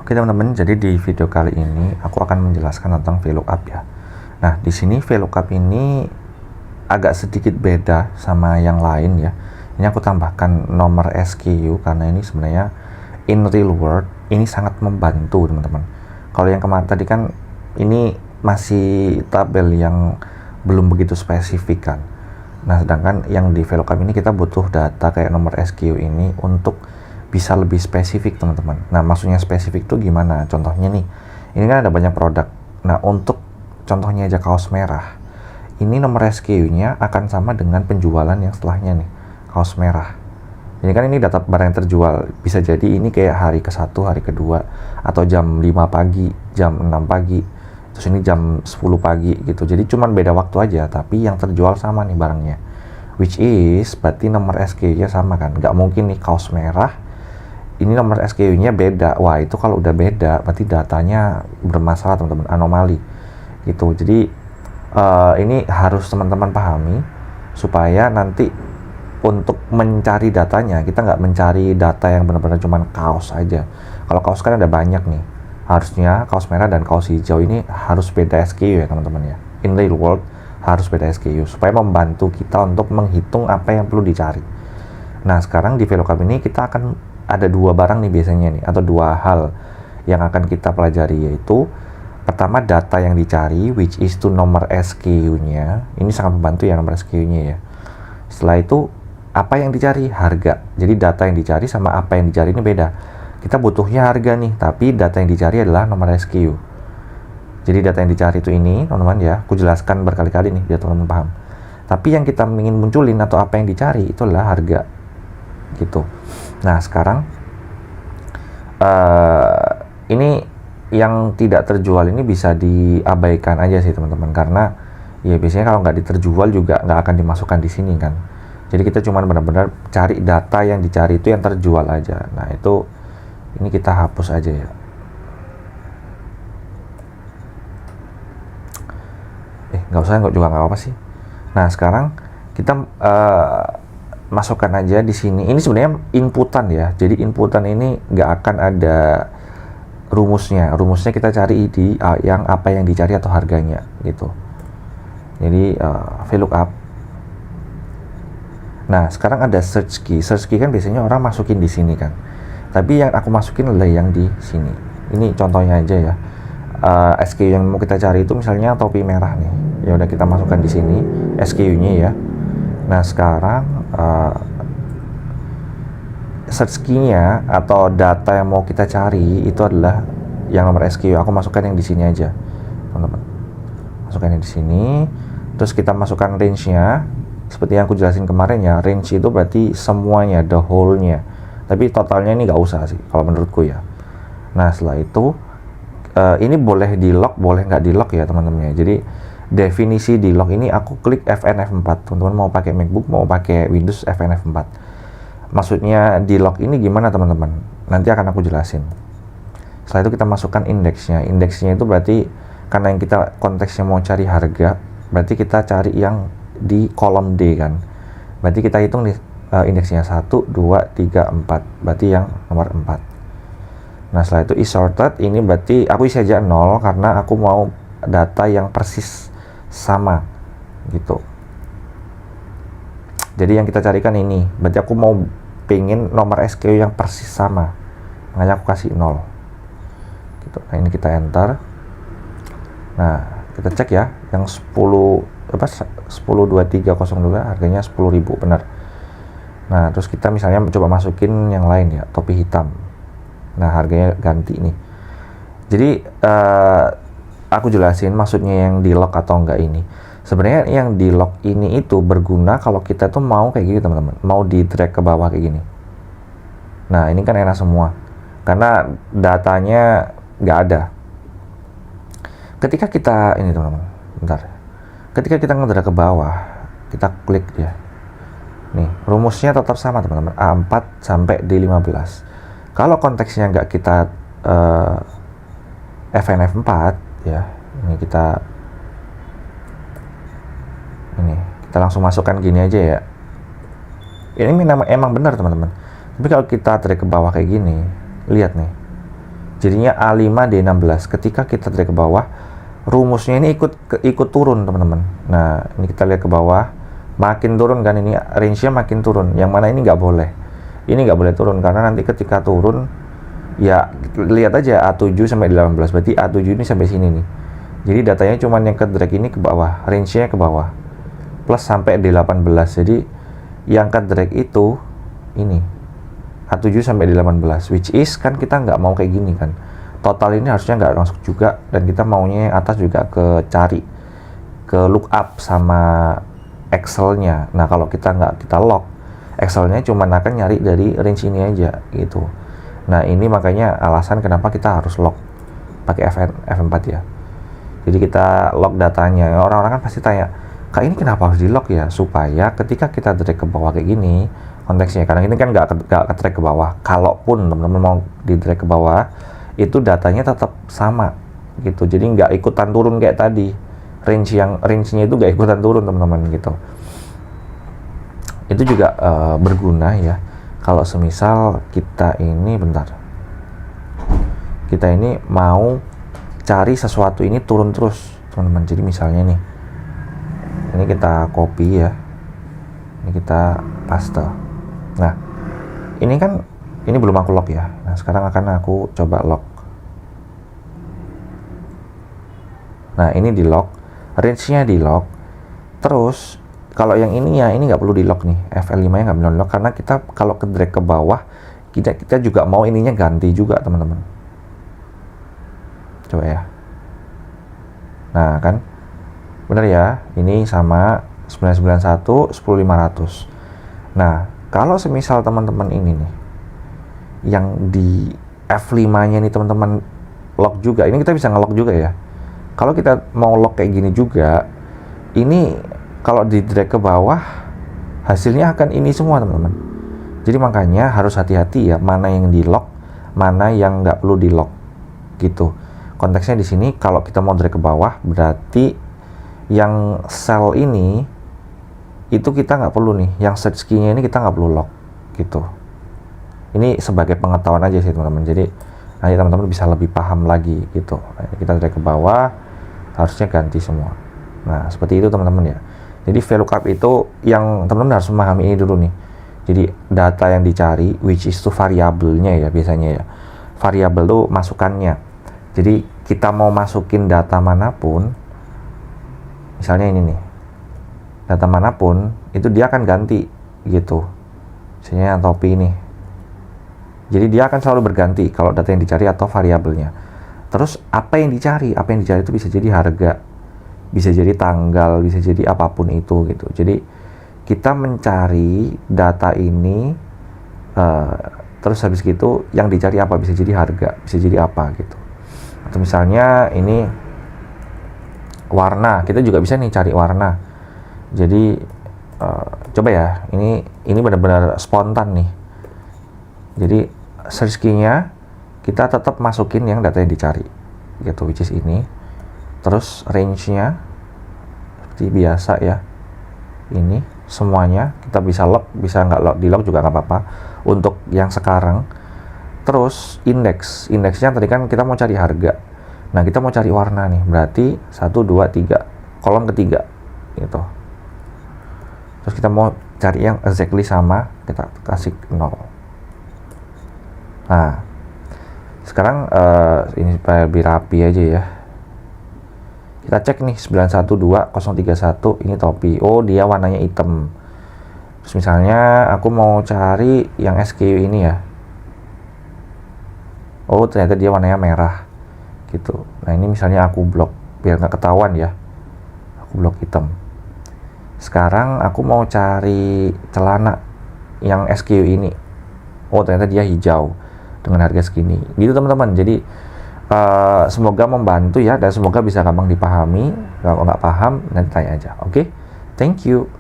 Oke teman-teman, jadi di video kali ini aku akan menjelaskan tentang VLOOKUP ya. Nah, di sini VLOOKUP ini agak sedikit beda sama yang lain ya. Ini aku tambahkan nomor SKU karena ini sebenarnya in real world ini sangat membantu teman-teman. Kalau yang kemarin tadi kan ini masih tabel yang belum begitu spesifik kan. Nah, sedangkan yang di VLOOKUP ini kita butuh data kayak nomor SKU ini untuk bisa lebih spesifik teman-teman. Nah, maksudnya spesifik tuh gimana? Contohnya nih, ini kan ada banyak produk. Nah, untuk contohnya aja kaos merah, ini nomor SKU-nya akan sama dengan penjualan yang setelahnya nih, kaos merah. Ini kan ini data barang yang terjual. Bisa jadi ini kayak hari ke-1, hari kedua, atau jam 5 pagi, jam 6 pagi, terus ini jam 10 pagi gitu. Jadi cuman beda waktu aja, tapi yang terjual sama nih barangnya. Which is, berarti nomor SKU-nya sama kan? Nggak mungkin nih kaos merah, ini nomor SKU-nya beda. Wah, itu kalau udah beda berarti datanya bermasalah teman-teman, anomali gitu. Jadi ini harus teman-teman pahami supaya nanti untuk mencari datanya kita nggak mencari data yang benar-benar cuman kaos aja. Kalau kaos kan ada banyak nih, harusnya kaos merah dan kaos hijau ini harus beda SKU ya teman-teman ya. In real world harus beda SKU supaya membantu kita untuk menghitung apa yang perlu dicari. Nah, sekarang di VLOOKUP ini kita akan ada dua barang nih biasanya nih, atau dua hal yang akan kita pelajari, yaitu pertama data yang dicari, which is to nomor SKU-nya. Ini sangat membantu ya nomor SKU-nya ya. Setelah itu apa yang dicari? Harga. Jadi data yang dicari sama apa yang dicari ini beda. Kita butuhnya harga nih, tapi data yang dicari adalah nomor SKU. Jadi data yang dicari itu ini teman-teman ya, aku jelaskan berkali-kali nih biar teman-teman paham. Tapi yang kita ingin munculin atau apa yang dicari itu adalah harga gitu. Nah, sekarang ini yang tidak terjual ini bisa diabaikan aja sih teman-teman, karena ya biasanya kalau nggak diterjual juga nggak akan dimasukkan di sini kan. Jadi kita cuma benar-benar cari data yang dicari itu yang terjual aja. Nah, itu ini kita hapus aja ya. Nggak usah, nggak juga nggak apa sih. Nah, sekarang kita masukkan aja di sini. Ini sebenarnya inputan ya. Jadi inputan ini nggak akan ada rumusnya. Rumusnya kita cari di yang apa yang dicari atau harganya gitu. Jadi VLOOKUP. Nah, sekarang ada search key. Search key kan biasanya orang masukin di sini kan. Tapi yang aku masukin adalah yang di sini. Ini contohnya aja ya. SKU yang mau kita cari itu misalnya topi merah nih. Ya udah kita masukkan di sini SKU-nya ya. Nah, sekarang search key-nya atau data yang mau kita cari itu adalah yang nomor SKU. Aku masukkan yang di sini aja, teman-teman. Masukkan yang di sini. Terus kita masukkan range-nya. Seperti yang aku jelasin kemarin ya, range itu berarti semuanya, the whole-nya. Tapi totalnya ini nggak usah sih, kalau menurutku ya. Nah, setelah itu ini boleh di lock, boleh nggak di lock ya teman-teman ya. Jadi definisi di lock ini aku klik FNF4. Teman-teman mau pakai MacBook, mau pakai Windows, FNF4. Maksudnya di lock ini gimana teman-teman? Nanti akan aku jelasin. Setelah itu kita masukkan indeksnya. Indeksnya itu berarti karena yang kita konteksnya mau cari harga, berarti kita cari yang di kolom D kan. Berarti kita hitung nih indeksnya 1, 2, 3, 4. Berarti yang nomor 4. Nah, setelah itu is sorted, ini berarti aku isi aja 0 karena aku mau data yang persis sama gitu. Jadi yang kita carikan ini, berarti aku mau pengen nomor SKU yang persis sama, makanya aku kasih 0 gitu. Nah, ini kita enter. Nah, kita cek ya, yang 102302 harganya 10.000 benar. Nah, terus kita misalnya coba masukin yang lain ya, topi hitam. Nah, harganya ganti nih. Jadi aku jelasin maksudnya yang di lock atau enggak ini. Sebenarnya yang di lock ini itu berguna kalau kita tuh mau kayak gini teman-teman, mau di drag ke bawah kayak gini. Nah, ini kan enak semua karena datanya nggak ada. Ketika kita ini teman-teman, bentar. Ketika kita ngedrag ke bawah, kita klik ya. Nih, rumusnya tetap sama teman-teman, A4 sampai D15. Kalau konteksnya nggak kita FNF4 ya, ini kita langsung masukkan gini aja ya. Ini emang benar teman-teman. Tapi kalau kita tarik ke bawah kayak gini, lihat nih, Jadinya A5D16. Ketika kita drag ke bawah, rumusnya ini ikut turun teman-teman. Nah ini kita lihat ke bawah, makin turun kan, ini range-nya makin turun. Yang mana ini nggak boleh, ini nggak boleh turun, karena nanti ketika turun ya lihat aja A7 sampai 18, berarti A7 ini sampai sini nih. Jadi datanya cuman yang ke drag ini ke bawah, range-nya ke bawah plus sampai D18. Jadi yang ke drag itu ini A7 sampai D18, which is kan kita nggak mau kayak gini kan. Total ini harusnya nggak masuk juga, dan kita maunya yang atas juga ke lookup sama Excel-nya. Nah kalau kita lock, Excel-nya cuma akan nyari dari range ini aja gitu. Nah ini makanya alasan kenapa kita harus lock pakai F4 ya. Jadi kita lock datanya. Orang-orang kan pasti tanya, Kak ini kenapa harus di lock ya? Supaya ketika kita drag ke bawah kayak gini, konteksnya karena ini kan nggak ke drag ke bawah. Kalaupun teman-teman mau di drag ke bawah, itu datanya tetap sama gitu. Jadi nggak ikutan turun kayak tadi. Range-nya itu nggak ikutan turun teman-teman gitu. Itu juga berguna ya. Kalau semisal kita ini kita ini mau cari sesuatu ini turun terus teman-teman. Jadi misalnya nih, ini kita copy ya, ini kita paste. Nah ini kan, ini belum aku lock ya. Nah sekarang akan aku coba lock. Nah ini di lock, range-nya di lock. Terus kalau yang ini ya, ini nggak perlu di lock nih, FL5 nya nggak perlu di lock, karena kita kalau ke drag ke bawah, kita juga mau ininya ganti juga teman-teman. Coba ya. Nah kan bener ya, ini sama 991 10500. Nah kalau semisal teman-teman ini nih yang di F5 nya nih teman-teman lock juga, ini kita bisa nge-lock juga ya. Kalau kita mau lock kayak gini juga, ini kalau di drag ke bawah hasilnya akan ini semua teman-teman. Jadi makanya harus hati-hati ya, mana yang di lock, mana yang nggak perlu di lock gitu. Konteksnya di sini kalau kita mau drag ke bawah, berarti yang sel ini itu kita nggak perlu nih, yang search key-nya ini kita nggak perlu lock gitu. Ini sebagai pengetahuan aja sih teman-teman. Jadi nanti teman-teman bisa lebih paham lagi gitu. Kita drag ke bawah, harusnya ganti semua. Nah seperti itu teman-teman ya. Jadi VLOOKUP itu yang teman-teman harus memahami ini dulu nih. Jadi data yang dicari, which is itu variabelnya ya biasanya ya. Variabel itu masukannya. Jadi kita mau masukin data manapun, misalnya ini nih, data manapun itu dia akan ganti gitu. Misalnya topi ini. Jadi dia akan selalu berganti kalau data yang dicari atau variabelnya. Terus apa yang dicari? Apa yang dicari itu bisa jadi harga, bisa jadi tanggal, bisa jadi apapun itu gitu. Jadi kita mencari data ini, terus habis gitu yang dicari apa, bisa jadi harga, bisa jadi apa gitu. Atau misalnya ini warna, kita juga bisa nih cari warna. Jadi coba ya, ini benar-benar spontan nih. Jadi search key-nya kita tetap masukin yang data yang dicari gitu, which is ini. Terus range-nya seperti biasa ya, ini semuanya kita bisa lock, bisa nggak lock, di lock juga nggak apa-apa untuk yang sekarang. Terus indeksnya tadi kan kita mau cari harga, nah kita mau cari warna nih, berarti 1, 2, 3 kolom ketiga gitu. Terus kita mau cari yang exactly sama, kita kasih 0. Nah sekarang ini supaya lebih rapi aja ya, kita cek nih 912031 ini topi. Oh dia warnanya hitam. Terus misalnya aku mau cari yang SKU ini ya, oh ternyata dia warnanya merah gitu. Nah ini misalnya aku blok biar nggak ketahuan ya, aku blok hitam. Sekarang aku mau cari celana yang SKU ini, oh ternyata dia hijau dengan harga segini gitu teman-teman. Jadi semoga membantu ya, dan semoga bisa gampang dipahami. Kalau nggak paham nanti tanya aja. Oke, thank you.